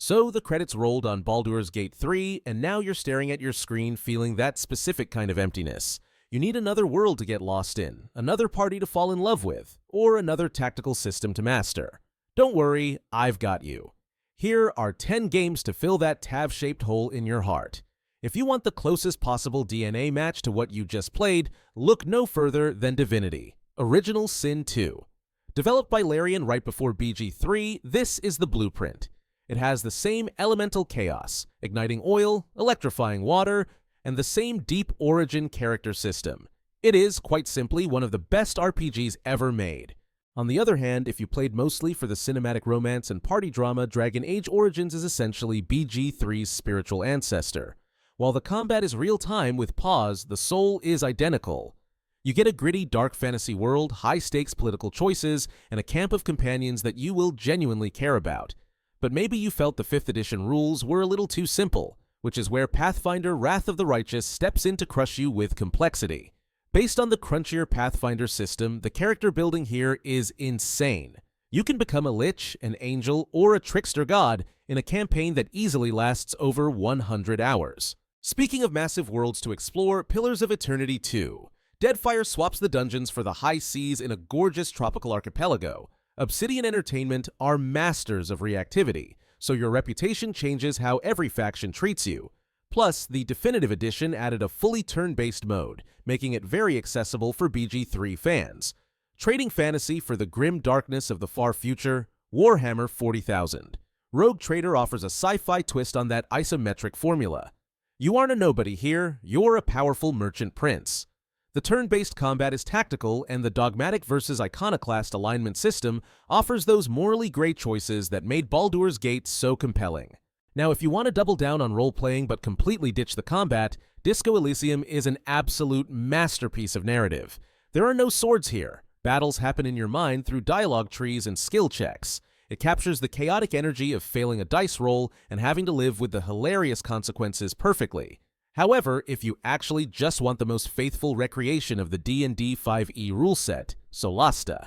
So the credits rolled on Baldur's Gate 3, and now you're staring at your screen feeling that specific kind of emptiness. You need another world to get lost in, another party to fall in love with, or another tactical system to master. Don't worry, I've got you. Here are 10 games to fill that Tav-shaped hole in your heart. If you want the closest possible DNA match to what you just played, look no further than Divinity, Original Sin 2. Developed by Larian right before BG3, this is the blueprint. It has the same elemental chaos, igniting oil, electrifying water, and the same deep origin character system. It is, quite simply, one of the best RPGs ever made. On the other hand, if you played mostly for the cinematic romance and party drama, Dragon Age Origins is essentially BG3's spiritual ancestor. While the combat is real-time with pause, the soul is identical. You get a gritty dark fantasy world, high-stakes political choices, and a camp of companions that you will genuinely care about. But maybe you felt the 5th edition rules were a little too simple, which is where Pathfinder Wrath of the Righteous steps in to crush you with complexity. Based on the crunchier Pathfinder system, the character building here is insane. You can become a lich, an angel, or a trickster god in a campaign that easily lasts over 100 hours. Speaking of massive worlds to explore, Pillars of Eternity 2. Deadfire swaps the dungeons for the high seas in a gorgeous tropical archipelago. Obsidian Entertainment are masters of reactivity, so your reputation changes how every faction treats you. Plus, the Definitive Edition added a fully turn-based mode, making it very accessible for BG3 fans. Trading fantasy for the grim darkness of the far future, Warhammer 40,000. Rogue Trader offers a sci-fi twist on that isometric formula. You aren't a nobody here, you're a powerful merchant prince. The turn-based combat is tactical, and the dogmatic versus iconoclast alignment system offers those morally gray choices that made Baldur's Gate so compelling. Now, if you want to double down on role-playing but completely ditch the combat, Disco Elysium is an absolute masterpiece of narrative. There are no swords here. Battles happen in your mind through dialogue trees and skill checks. It captures the chaotic energy of failing a dice roll and having to live with the hilarious consequences perfectly. However, if you actually just want the most faithful recreation of the D&D 5e rule set, Solasta,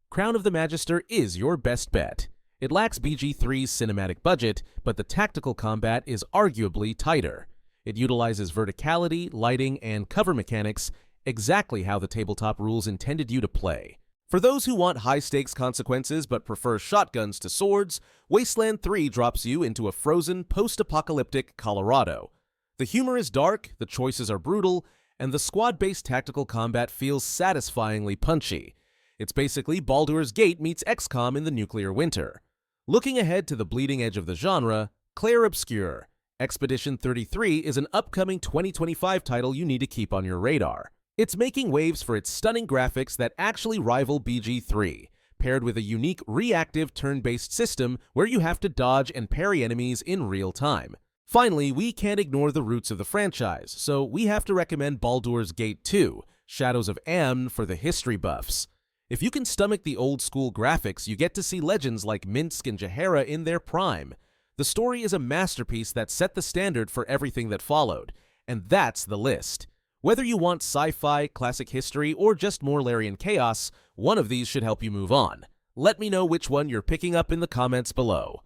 Crown of the Magister is your best bet. It lacks BG3's cinematic budget, but the tactical combat is arguably tighter. It utilizes verticality, lighting, and cover mechanics exactly how the tabletop rules intended you to play. For those who want high-stakes consequences but prefer shotguns to swords, Wasteland 3 drops you into a frozen, post-apocalyptic Colorado. The humor is dark, the choices are brutal, and the squad-based tactical combat feels satisfyingly punchy. It's basically Baldur's Gate meets XCOM in the nuclear winter. Looking ahead to the bleeding edge of the genre, Clair Obscur. Expedition 33 is an upcoming 2025 title you need to keep on your radar. It's making waves for its stunning graphics that actually rival BG3, paired with a unique reactive turn-based system where you have to dodge and parry enemies in real time. Finally, we can't ignore the roots of the franchise, so we have to recommend Baldur's Gate 2, Shadows of Amn for the history buffs. If you can stomach the old-school graphics, you get to see legends like Minsk and Jahara in their prime. The story is a masterpiece that set the standard for everything that followed, and that's the list. Whether you want sci-fi, classic history, or just more Larian chaos, one of these should help you move on. Let me know which one you're picking up in the comments below.